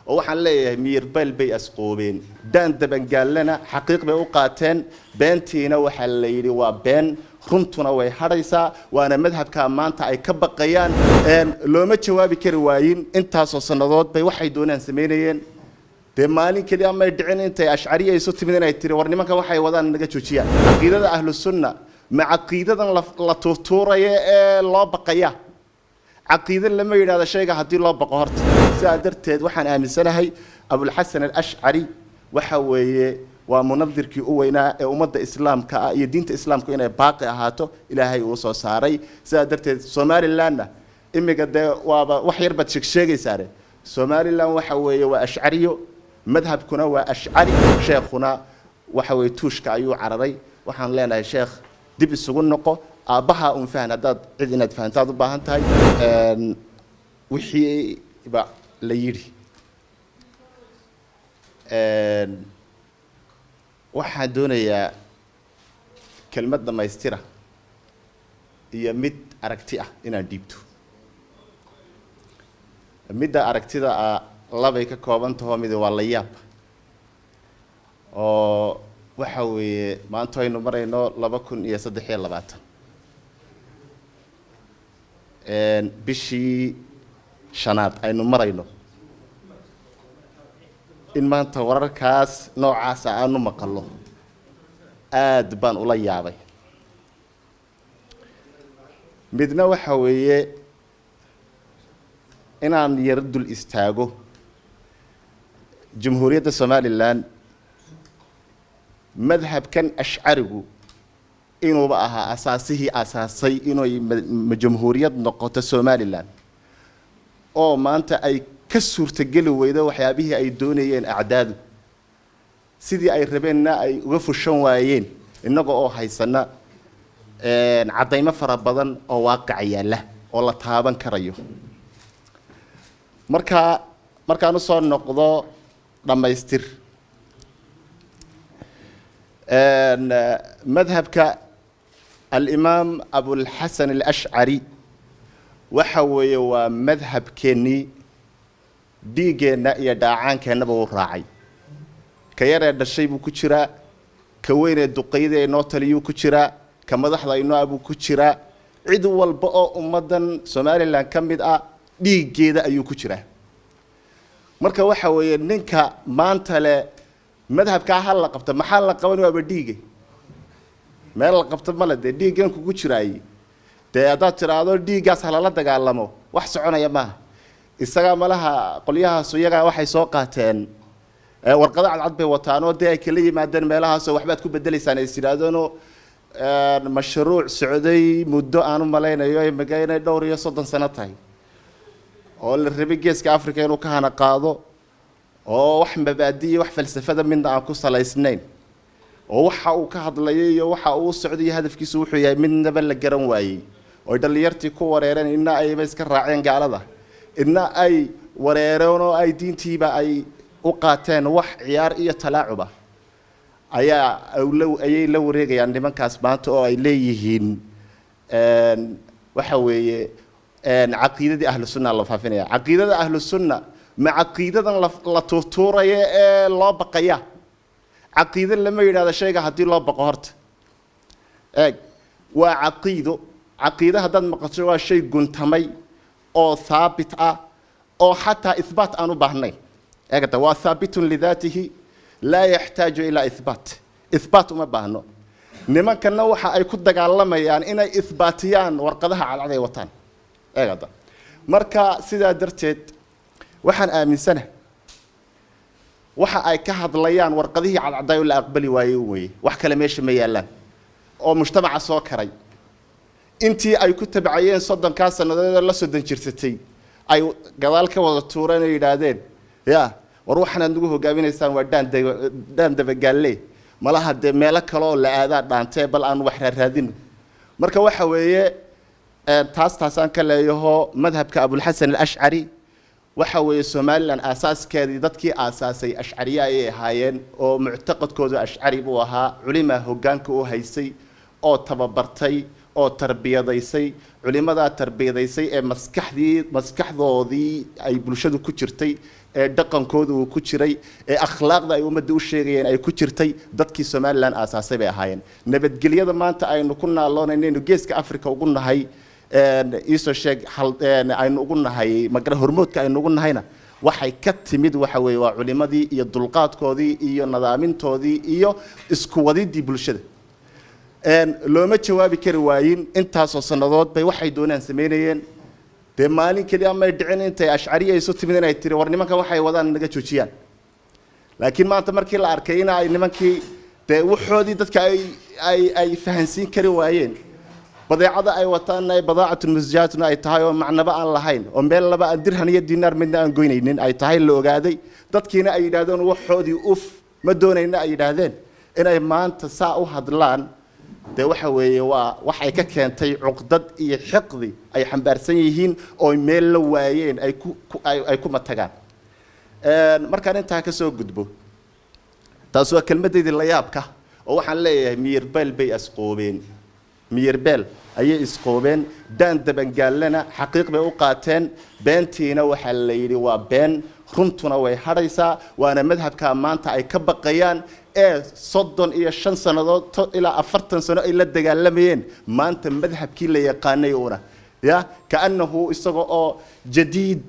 ووحن ليه ميربل بي أسقوبين دان دبن قال لنا حقيق بأوقاتين بنتينا وحليلي وبين رمتنا ويحريسا وأنا مذهب كامانتا أي كبقيان لو ما جوابي كروايين انت صنادات بي وحيدون سمينيين مالين كلي أما يدعين انت أشعرية يسوت من يتري ورني ما كواحد وضعنا نجتوشيا عقيدة أهل السنة مع عقيدة لا تطورة لا بقية عقيدة لما يرى هذا الشيء هدي الله بقهرت سادرت وحن آمن سنة هي أبو الحسن الأشعري وحوي ومنظر كي أوينا ومد إسلام كيدين إسلام كإنه باقي هاتو إلى هاي وصو ساري سادرت سومالي لنا إمي قد وحير بتشكشيجي ساري سومالي لنا وحوي وأشعريو مذهب كنا وأشعري شيخنا وحوي توش كأيو عربي وحن لنا يا شيخ دب السجون نقو أبها أنفعنا داد عندنا دفعنا داد بها انتهاي وحي يبقى ليري waxaan doonayaa kelmadda maystira iyo mid aragti ah inaan dhiibto midda aragtida labay ka kooban tahay mid waa la yaab oo waxa weeye maanta aynu marayno 2023 bishii shanaad aynu marayno in maanta wararkaas noocaas aanu maqallo aad baan ula yaabay midna waxa weeye inaan yar dul istaago jamhuuriyadda Soomaaliland madhabkan ashcarigu inuu ahaa asaasay inuu jamhuuriyad noqoto Soomaaliland oo maanta ay ka suurtageli weydo waxyaabihii ay doonayeen acdaadu sidii ay rabeenna ay uga fushan waayeen inaga oo haysana cadaymo fara badan oo waaqic yaala oo la taaban karayo markaan soo noqdo dhamaystir madhabka al-imam Abu al-Hasan al-Ash'ari waxa weeye waa madhabkeeni diigeena iyo dhaacaankeennaba uu raacay ka yaree dhashay buu ku jiraa ka weynee duqeyda ee noo taliyuu ku jiraa ka madaxda inoo abuu ku jiraa cid walba oo ummadan Soomaaliland ka mid ah dhiigeeda ayuu ku jiraa marka waxa weeye ninka maanta le madhabka hal la qabta maxaa la qaban waa dhiige meel la qabta ma la dhiigan ku jiraay hadaad tiraahdo dhiigaas halala dagaalamo wax soconaya maaha isaga malaha qolyahaas iyaga waxay soo qaateen warqado cadcad bay wataan oo ay kala yimaadeen meelahaas oo waxbaad ku bedelaysaan ay siraadano mashruuc socday muddo aanu malaynayo ay magaynay dhowr iyo 30 sano tahay oo la rabay geeska Afrika inuu ka hana qaado oo wax mabaadiyo wax falsafada midna aan ku salaysnayn oo waxa uu ka hadlayay iyo waxa uu socday hadafkiisu wuxuu yahay midnaba la garan waayay oo dhalinyartii ku wareereen in ay iska raaceen gaalada inna ay wareereen oo ay diintiiba ay u qaateen wax ciyaar iyo talaacuba ayay la wareegayaan nimankaas maanta oo ay leeyihiin waxa weeye caqiidadii ahlu sunna la faafinaya caqiidada ahlu sunna ma caqiidadan la tuurtuurayo ee loo baqaya عقيدة لما يرى هذا الشيء هدي الله بقهرت وعقيدة هذا مقصود شيء قنتمي أو ثابت أو حتى إثبات أنو بهني وثابت لذاته لا يحتاج إلى إثبات ما بهنو نما كان نوحة أي كود دجالما يعني إن إثباتيان ورقدها على عدي وطن مركا سيدا درتت وحن آمن سنة waxa ay ka hadlayaan warqadihii cadcadaay la aqbali waayay way wax kale meesha ma yaalaan oo mujtamaca soo karay intii ay ku tabacayeen 30 sanadood la soo danjirsatay ay gadaal ka wada tuureen ay yiraahdeen war waxaan aad ugu hogaamineysaan waa daan dabagaale malaha de meel kale oo la aadaa dhaantay bal aan wax raadin marka waxa weeye taasaan ka leeyahay madhabka Abu al-Hasan al-Ash'ari waxa weeye Soomaaliland asaaskeedii dadkii asaasay ashcariya ay ahaayeen oo mu'taqadkoodu ashcari buu ahaa culima hoggaanka oo haysay oo tababartay oo tarbiyadaysay culimada tarbiyadaysay ee maskaxdoodii ay bulshadu ku jirtay ee dhaqankoodu ku jiray ee akhlaaqda ay ummadda u sheegayeen ay ku jirtay dadkii Soomaaliland aasaasay bay ahaayeen nabadgelyada maanta aynu ku naaloonayno geeska Afrika ugu nahay iso sheeg aynu ugu nahay magara hormoodka aynu ugu nahayna waxay ka timid waxa weeye waa culimadii iyo dulqaadkoodii iyo nadaamintoodii iyo isku wadidii bulshada looma jawaabi kari waayin intaas oo sanadood bay waxay doonaan sameeyeen de maalin kaliya ama dhicin intay ashcariya isu timid inay tiri war nimanka waxay wadaan naga joojiyaan laakiin maanta markii la arkay in ay nimankii de waxoodii dadka ay fahansiin kari waayeen badeecada ay wataan ay badaacatu musjaatuna ay tahay oo macnaba aan lahayn oo meel laba dirhan iyo diinaar midna aan goynaynin ay tahay la ogaaday dadkiina ay yiraahdeen waxoodii ma doonayna ay yiraahdeen inay maanta saa u hadlaan de waxa weeye waa waxay ka keentay cuqdad iyo xiqdi ay xambaarsan yihiin oo meel la waayeen ay ku matagaan markaan inta ka soo gudbo taas waa kelmadeedii la yaabka oo waxaan leeyahay miirbeel bay asqoobeen miirbeel ayay isqoobeen daan dabangaalana xaqiiq bay u qaateen beentiina waxa la yiri waa been runtuna way hadaysaa waana madhabka maanta ay ka baqayaan ee 35 sanadood ilaa 40 sano ay la dagaalamayeen maanta madhabkii la yaqaanay una ya kaanahu isaga oo jadiid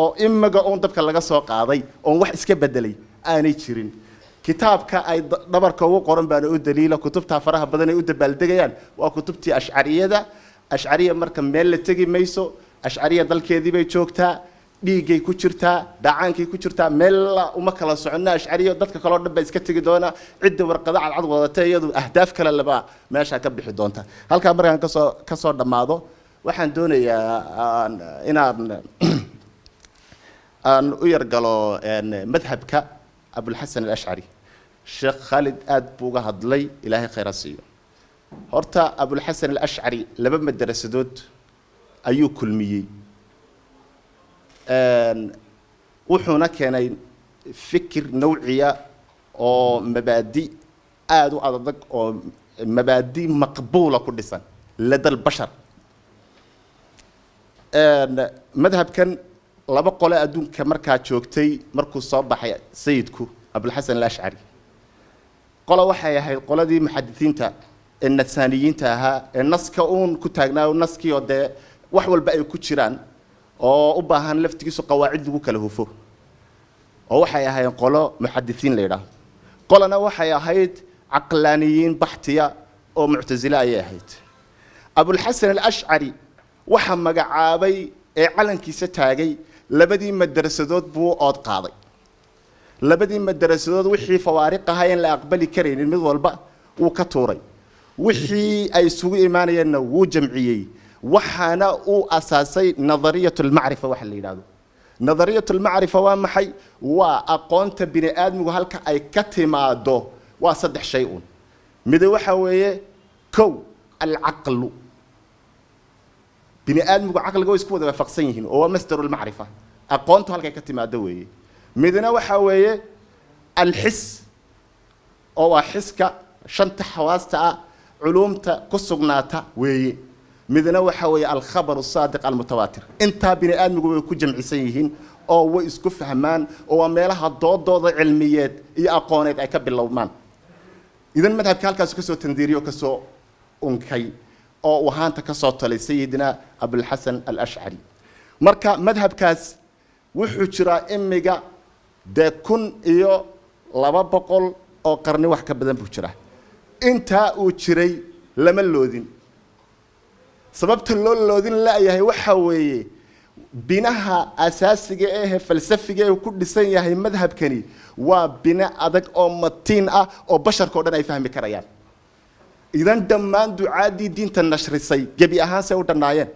oo imaga oo dabka laga soo qaaday oo wax iska bedelay aanay jirin kitaabka ay dhabarka ugu qoran baan u daliila kutubta faraha badan ay u dabaaldegayaan waa kutubtii ashcariya marka meel la tagi mayso ashcariya dalkeedii bay joogtaa dhiigay ku jirtaa dhacaankay ku jirtaa meel uma kala socona ashcariya dadka kale oo dhan ba iska tagi doona cid warqada cad wadata iyadu ahdaaf kale laba meesha ka bixi doonta halka markaan ka soo dhamaado waxaan doonayaa aan u yargalo madhabka أبو الحسن الأشعري الشيخ خالد آد بوجه هضلي إلهي خير السيو هرتا أبو الحسن الأشعري لما درس دود أيو كل مية وحنا كان فكر نوعية أو مبادئ آدو أضدك أو مبادئ مقبولة كل سنة لدى البشر مذهب كان laba qole adduunka marka joogtay markuu soo baxay sayidku Abul Hasan al-Ash'ari qolo waxay ahayd qoladii muhaddisiinta ee nasaaniyiinta ahaa ee naska ku taagnaa naskii oo de wax walba ay ku jiraan oo u baahan laftigiisu qawaacid lagu kala hufo oo waxay ahayd qolo muhaddisiin leeyahay qolana waxay ahayd aqlaaniyiin baxtiya oo mu'tazila ay ahayd Abul Hasan al-Ash'ari waxa magacaabay ee calankiisa taagay labadii madrasadood buu ood qaaday labadii madrasadood wixii fawaariq ahaayeen la aqbali kareen mid walba uu ka tuuray wixii ay isugu iimaanayeen wuu jamciyay waxana uu asaasay nadariyatul ma'rifa waxa la yiraahdo nadariyatul ma'rifa waa maxay waa aqoonta bini aadmigu halka ay ka timaado waa saddex shay mid waxa weeye kow al-aqlu بني آدم عقل جوي سكوت وفقسينهن هو مصدر المعرفة أقونته هالك كتير دوي مدنا وحويه الحس أو حسك شنت حواسته علومته قصقناته وي مدنا وحويه الخبر الصادق المتواتر أنت بني آدم جوي كجمع سيهن أو يسكف همان أو مالها ضد علميات يأقونت أكبر اللومان إذا مذهب كالكاس كسو تنديريو كسو أنكي أو وهانت كصوت لسيدنا أبو الحسن الأشعري مركا مذهب كاس وحجرا إمجا ده كن إيو لبا بقول أو قرني وحكا بدن بحجرا أنت وشري لما اللودين سببت اللودين لا يهي وحوي بناها أساسي إيه فلسفي إيه وكل سنة يهي مذهب كني وبناء أدك أو متين أو بشر كودنا يفهم كريان إذا دمان دعادي دين تنشر السي جبي أهان سودا ناين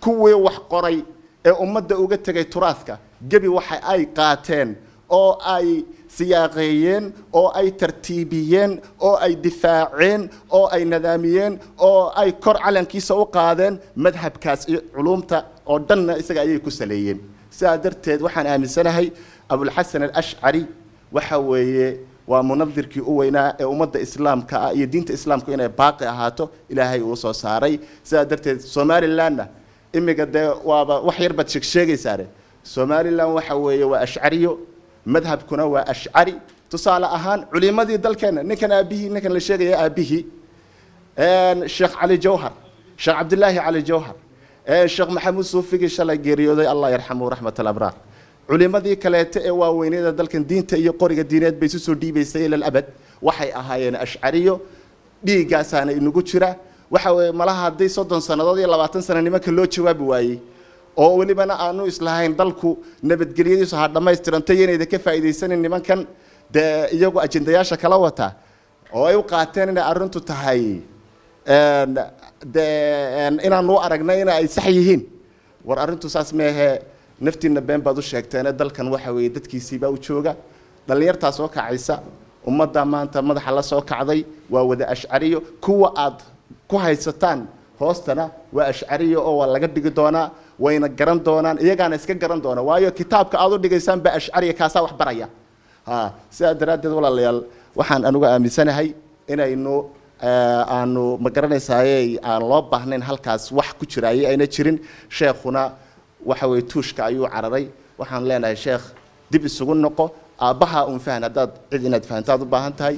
كوي وحقري أمد أوجت تجي تراثك جبي وحي أي قاتين أو أي سياقيين أو أي ترتيبيين أو أي دفاعين أو أي نظاميين أو أي كر على كيس أو قادن مذهب كاس علومته أو دنا إسقاية كسليين سادرت وحنا من سنة هي أبو الحسن الأشعري وحوي ومنظر كي أوينا أمد الإسلام كيدين الإسلام كإنه باقي هاتو إلهي وصو ساري سادرت سومالي لنا إمي قد وحير بتشكشيجي ساري سومالي لنا وحوي وأشعريو مذهب كنا وأشعري تصال أهان علماء دل كنا نكن أبيه نكن للشيء أبيه الشيخ علي جوهر الشيخ عبد الله علي جوهر الشيخ محمود صوفي إن شاء الله جريو الله يرحمه ورحمة الأبرار علماء كلاته وين دل كن دين تي قرية دينات بيسوس دي بيسيل الأبد وحي أهاين أشعريو دي جاسان إنه قشرة وحوي ملاها دي صدق سنة ضي 20 سنة نما كله شباب واي oo walibana aanu islahayn dalku nabadgelyadiisu ha dhameystirantay inay ka faa'iideysan niman kan iyagu ajendayaasha kala wata oo ay u qaateen in arrintu tahay inaanu aragnay in ay sax yihiin war arrintu saas meehe naftiina been baad u sheegteen dalkan waxa weeye dadkiisiiba u jooga dhalinyartaas oo kacaysa ummadda maanta madaxa la soo kacday waa wada ashcariyo kuwa aad ku haysataan hoostana waa ashcariyo oo laga dhigi doonaa wayna garan doonaan iyagaana iska garan doona waayo kitaabka aad u dhigaysaan ba ashcariya kaasa wax baraya sida daraadeed walaalayaal waxaan anugu aaminsanahay inaynu aanu ma garanaysaayay aan loo baahnayn halkaas wax ku jiraayay ayna jirin sheekhuna waxa way tuushka ayuu cararay waxaan leenahay sheekh dib isugu noqo aabaha un fahan hadaad cid inaad fahantaad u baahan tahay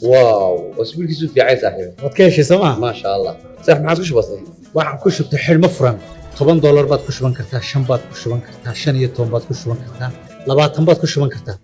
واو واسبوع كيسو في عايز صاحبي waad ka heshay sooma ما شاء الله صح ما عادش بسيط waxaan ku shubtay xilmo furan $10 baad ku shuban kartaa 5 baad ku shuban kartaa 15 baad ku shuban kartaa 20 baad ku shuban kartaa